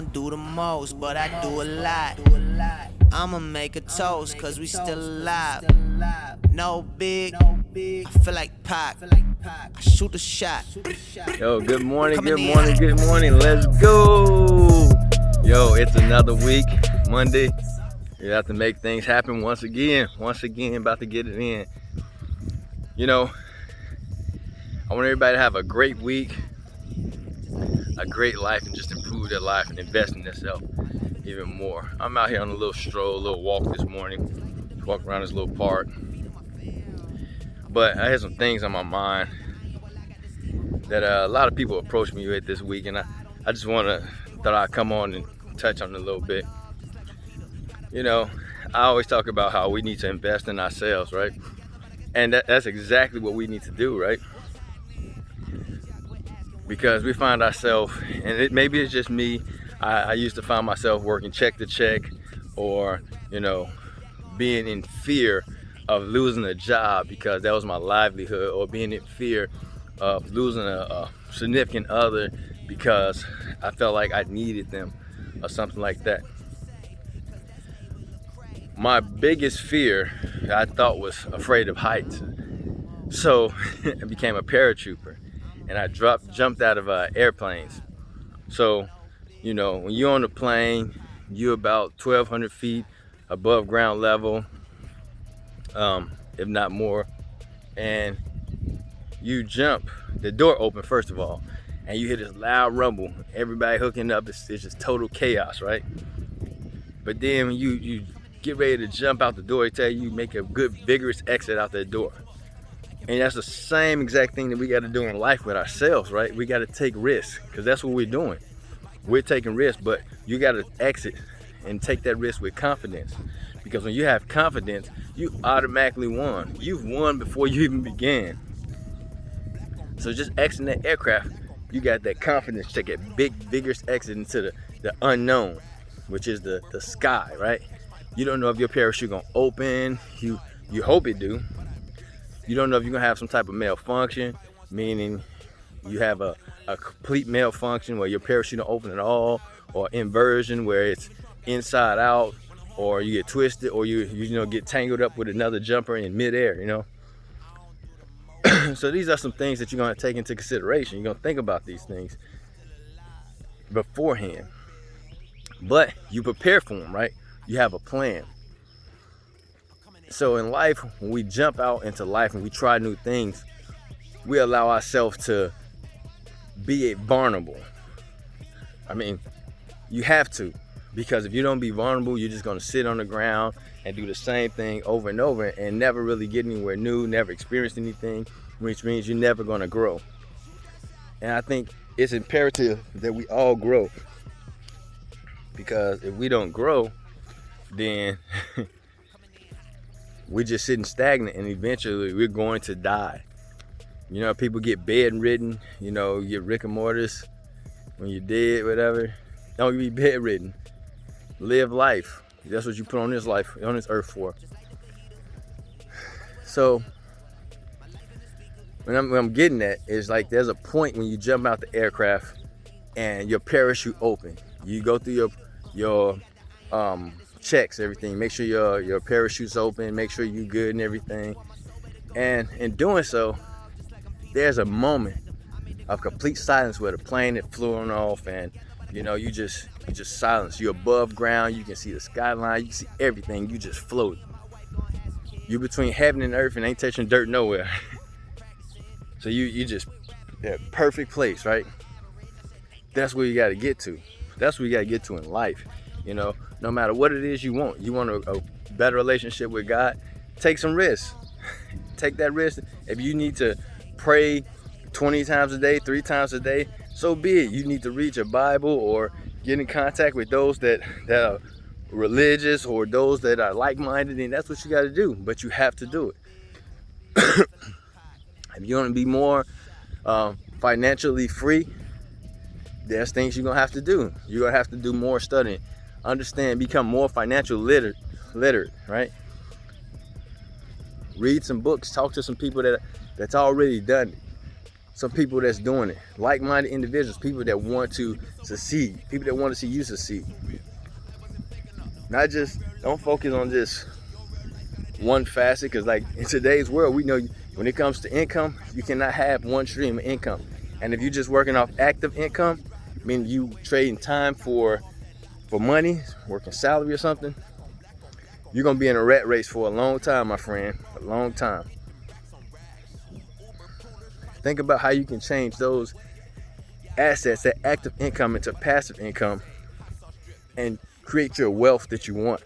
don't do the most, but I do a lot. I'ma make a toast, cause we still alive. No big, I feel like Pac. I shoot a shot. Yo, good morning, good morning. Let's go. Yo, it's another week, Monday. You have to make things happen once again, about to get it in. You know, I want everybody to have a great week, a great life, and just improve their life and invest in themselves even more. I'm out here on a little stroll, a little walk this morning, walk around this little park. But I had some things on my mind that a lot of people approached me with this week, and I just thought I'd come on and touch on it a little bit. You know, I always talk about how we need to invest in ourselves, right? And that's exactly what we need to do, right? Because we find ourselves, and maybe it's just me, I used to find myself working check to check, or, you know, being in fear of losing a job because that was my livelihood, or being in fear of losing a significant other because I felt like I needed them or something like that. My biggest fear, I thought, was afraid of heights. So I became a paratrooper, and I jumped out of airplanes. So, you know, when you're on the plane, you're about 1,200 feet above ground level, if not more, and you jump, the door open first of all, and you hear this loud rumble, everybody hooking up, it's just total chaos, right? But then when you get ready to jump out the door, they tell you make a good vigorous exit out that door. And that's the same exact thing that we got to do in life with ourselves, right? We got to take risks, because that's what we're doing. We're taking risks, but you got to exit and take that risk with confidence. Because when you have confidence, you automatically won. You've won before you even began. So just exiting that aircraft, you got that confidence to take a big, vigorous exit into the unknown, which is the sky, right? You don't know if your parachute gonna open. You hope it do. You don't know if you're gonna have some type of malfunction, meaning you have a complete malfunction where your parachute don't open at all, or inversion where it's inside out, or you get twisted, or you get tangled up with another jumper in midair, you know. So these are some things that you're gonna take into consideration. You're gonna think about these things beforehand, but you prepare for them, right? You have a plan. So in life, when we jump out into life and we try new things, we allow ourselves to be vulnerable. I mean, you have to, because if you don't be vulnerable, you're just gonna sit on the ground and do the same thing over and over and never really get anywhere new, never experience anything, which means you're never gonna grow. And I think it's imperative that we all grow, because if we don't grow, then we're just sitting stagnant, and eventually we're going to die. You know, people get bedridden, you know, you get rigor mortis when you're dead, whatever. Don't be bedridden. Live life. That's what you put on this life, on this earth for. So what I'm getting at is, like, there's a point when you jump out the aircraft and your parachute open. You go through your checks, everything. Make sure your parachute's open. Make sure you're good and everything. And in doing so, there's a moment of complete silence where the plane is flew off, and you know, you just silence. You're above ground. You can see the skyline. You can see everything. You just float. You're between heaven and earth and ain't touching dirt nowhere. So you just perfect place, right? That's where you got to get to. That's where you got to get to in life. You know, no matter what it is you want a better relationship with God, take some risks. Take that risk. If you need to pray 20 times a day, 3 times a day, so be it. You need to read your Bible or get in contact with those that are religious, or those that are like-minded, and that's what you got to do. But you have to do it. If you want to be more financially free, there's things you're going to have to do. You're going to have to do more studying. Understand, become more financial literate, right? Read some books, talk to some people that's already done it. some people that's doing it, like-minded individuals, people that want to succeed, people that want to see you succeed. Not just, don't focus on just one facet, because like in today's world, we know when it comes to income, you cannot have one stream of income. And if you're just working off active income, I mean you trading time for money, working salary or something, you're gonna be in a rat race for a long time, my friend, a long time. Think about how you can change those assets, that active income, into passive income and create your wealth that you want,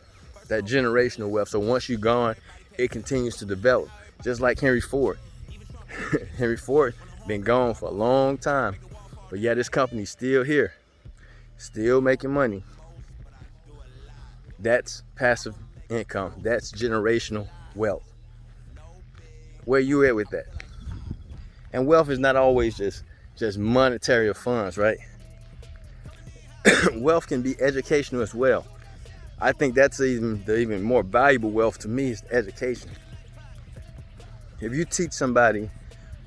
that generational wealth. So once you're gone, it continues to develop. Just like Henry Ford. Henry Ford been gone for a long time, but yet this company's still here, still making money. That's passive income. That's generational wealth. Where you at with that? And wealth is not always just monetary funds, right? Wealth can be educational as well. I think that's even more valuable wealth to me is education. If you teach somebody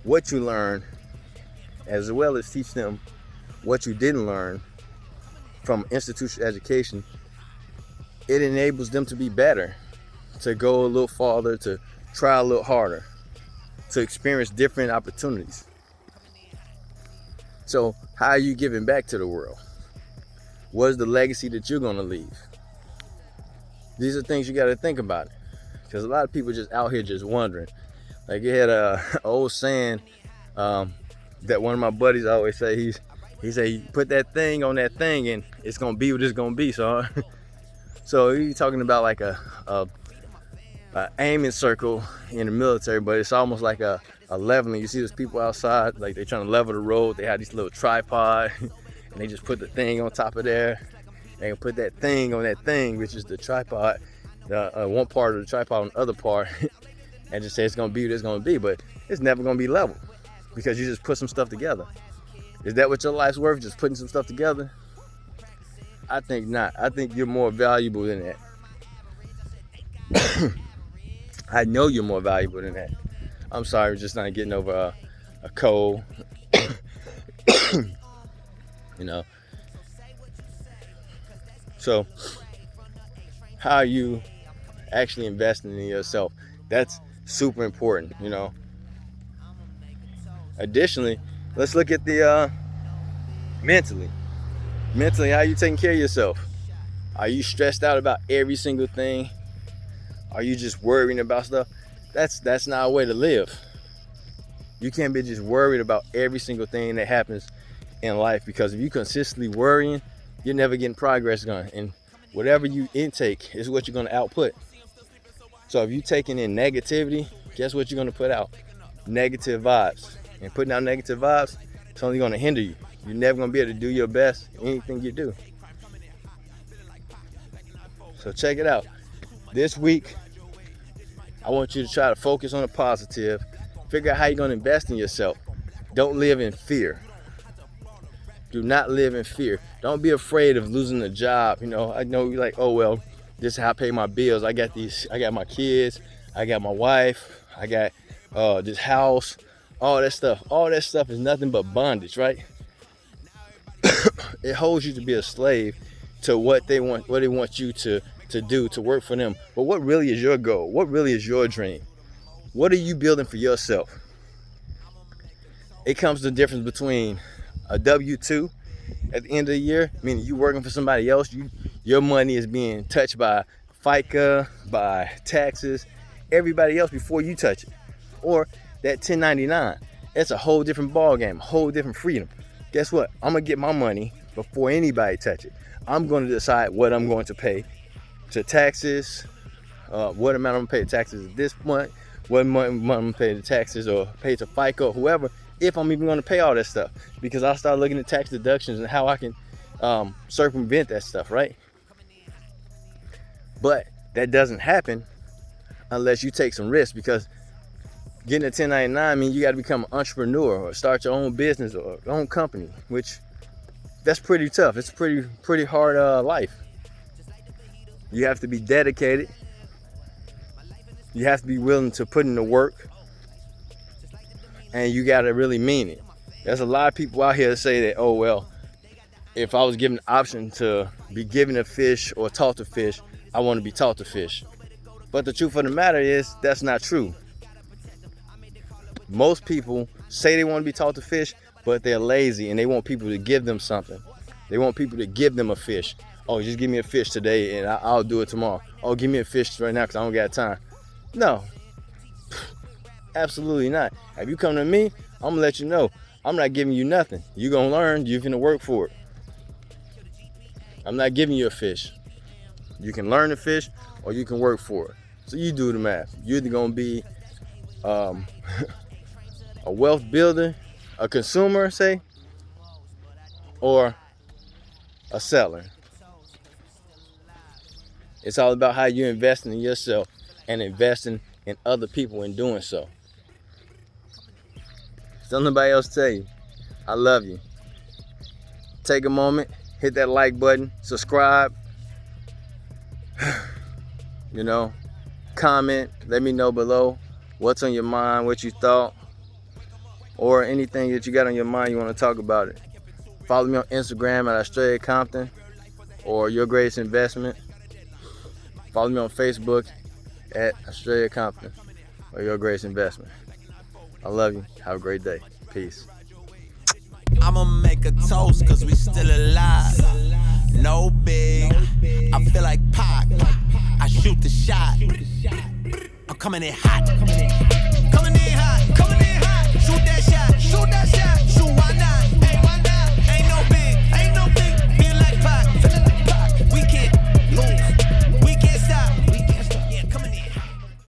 what you learned, as well as teach them what you didn't learn from institutional education, it enables them to be better, to go a little farther, to try a little harder, to experience different opportunities. So how are you giving back to the world? What is the legacy that you're gonna leave? These are things you gotta think about, because a lot of people just out here just wondering. Like you had a old saying that one of my buddies always say, he say, you put that thing on that thing and it's gonna be what it's gonna be, son. So he's talking about like a aiming circle in the military, but it's almost like a leveling. You see those people outside, like they're trying to level the road. They have these little tripod and they just put the thing on top of there. They can put that thing on that thing, which is the tripod, one part of the tripod on the other part, and just say it's gonna be what it's gonna be, but it's never gonna be level because you just put some stuff together. Is that what your life's worth, just putting some stuff together? I think not. I think you're more valuable than that. I know you're more valuable than that. I'm sorry, just not getting over a cold. You know. So, how are you actually investing in yourself? That's super important, you know. Additionally, let's look at the mentally. Mentally, how are you taking care of yourself? Are you stressed out about every single thing? Are you just worrying about stuff? That's not a way to live. You can't be just worried about every single thing that happens in life, because if you consistently worrying, you're never getting progress going. And whatever you intake is what you're going to output. So if you're taking in negativity, guess what you're going to put out? Negative vibes. And putting out negative vibes, it's only going to hinder you. You're never going to be able to do your best in anything you do. So check it out. This week, I want you to try to focus on the positive. Figure out how you're going to invest in yourself. Don't live in fear. Do not live in fear. Don't be afraid of losing a job. You know, I know you're like, oh, well, this is how I pay my bills. I got my kids. I got my wife. I got this house. All that stuff. All that stuff is nothing but bondage, right? It holds you to be a slave to what they want you to do, to work for them. But what really is your goal? What really is your dream? What are you building for yourself? It comes to the difference between a W-2 at the end of the year, meaning you working for somebody else, your money is being touched by FICA, by taxes, everybody else before you touch it. Or that 1099, it's a whole different ball game, a whole different freedom. Guess what? I'm gonna get my money before anybody touch it. I'm gonna decide what I'm going to pay to taxes, what amount I'm gonna pay to taxes this month, what month I'm gonna pay to taxes or pay to FICA or whoever, if I'm even gonna pay all that stuff. Because I'll start looking at tax deductions and how I can circumvent that stuff, right? But that doesn't happen unless you take some risks, because getting a 1099 means you got to become an entrepreneur or start your own business or your own company, which that's pretty tough. It's pretty hard life. You have to be dedicated. You have to be willing to put in the work, and you got to really mean it. There's a lot of people out here that say that, oh, well, if I was given the option to be given a fish or taught to fish, I want to be taught to fish. But the truth of the matter is, that's not true. Most people say they want to be taught to fish, but they're lazy and they want people to give them something. They want people to give them a fish. Oh, just give me a fish today and I'll do it tomorrow. Oh, give me a fish right now because I don't got time. No, absolutely not. If you come to me, I'm gonna let you know, I'm not giving you nothing. You're gonna learn, you're gonna work for it. I'm not giving you a fish. You can learn to fish or you can work for it. So you do the math. You're either gonna be a wealth builder, a consumer, say, or a seller. It's all about how you're investing in yourself and investing in other people in doing so. Don't nobody else tell you, I love you. Take a moment, hit that like button, subscribe, comment, let me know below what's on your mind, what you thought, or anything that you got on your mind you want to talk about it. Follow me on Instagram at Australia Compton or Your Greatest Investment. Follow me on Facebook at Australia Compton or Your Greatest Investment. I love you. Have a great day. Peace. I'ma make a toast cause we still alive. No big, I feel like Pac. I shoot the shot. I'm coming in hot.